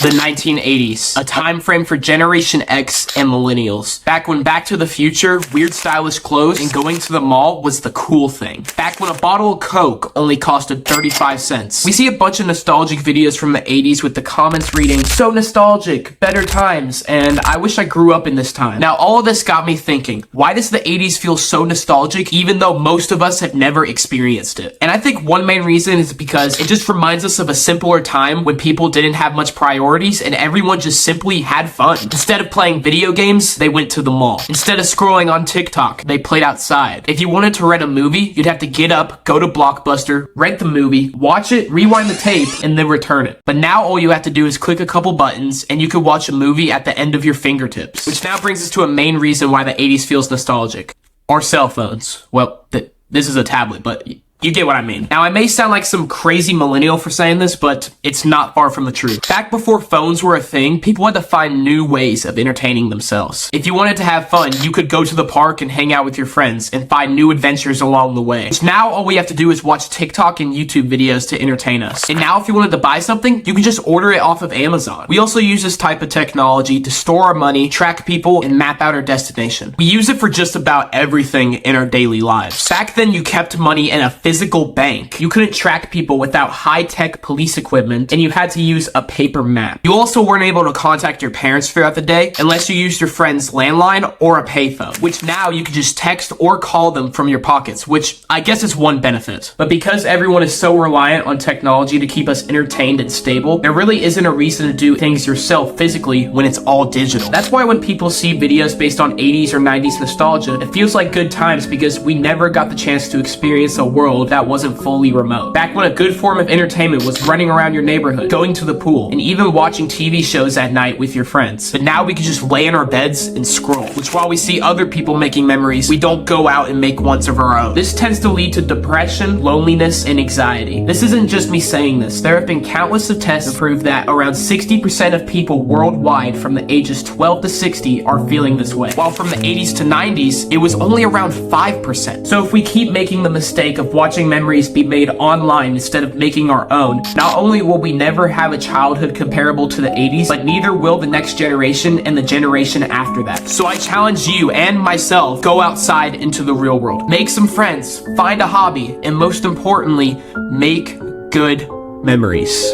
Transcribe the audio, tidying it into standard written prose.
The 1980s, a time frame for Generation X and Millennials. Back when Back to the Future, weird stylish clothes, and going to the mall was the cool thing. Back when a bottle of Coke only costed 35 cents. We see a bunch of nostalgic videos from the 80s with the comments reading, "So nostalgic, better times," and "I wish I grew up in this time." Now all of this got me thinking, why does the 80s feel so nostalgic even though most of us have never experienced it? And I think one main reason is because it just reminds us of a simpler time when people didn't have much priorities and everyone just simply had fun. Instead of playing video games, they went to the mall. Instead of scrolling on TikTok, they played outside. If you wanted to rent a movie, you'd have to get up, go to Blockbuster, rent the movie, watch it, rewind the tape, and then return it. But now all you have to do is click a couple buttons and you could watch a movie at the end of your fingertips. Which now brings us to a main reason why the 80s feels nostalgic. Our cell phones. Well, this is a tablet, but you get what I mean. Now, I may sound like some crazy millennial for saying this, but it's not far from the truth. Back before phones were a thing, people had to find new ways of entertaining themselves. If you wanted to have fun, you could go to the park and hang out with your friends and find new adventures along the way. So now all we have to do is watch TikTok and YouTube videos to entertain us. And now if you wanted to buy something, you can just order it off of Amazon. We also use this type of technology to store our money, track people, and map out our destination. We use it for just about everything in our daily lives. Back then, you kept money in a physical bank. You couldn't track people without high-tech police equipment, and you had to use a paper map. You also weren't able to contact your parents throughout the day unless you used your friend's landline or a payphone, which now you can just text or call them from your pockets, which I guess is one benefit. But because everyone is so reliant on technology to keep us entertained and stable, there really isn't a reason to do things yourself physically when it's all digital. That's why when people see videos based on 80s or 90s nostalgia, it feels like good times because we never got the chance to experience a world that wasn't fully remote. Back when a good form of entertainment was running around your neighborhood, going to the pool, and even watching TV shows at night with your friends. But now we can just lay in our beds and scroll, which while we see other people making memories, we don't go out and make ones of our own. This tends to lead to depression, loneliness, and anxiety. This isn't just me saying this. There have been countless of tests to prove that around 60% of people worldwide from the ages 12 to 60 are feeling this way, while from the 80s to 90s, it was only around 5%. So if we keep making the mistake of watching memories be made online instead of making our own, not only will we never have a childhood comparable to the 80s, but neither will the next generation and the generation after that. So I challenge you and myself, go outside into the real world. Make some friends, find a hobby, and most importantly, make good memories.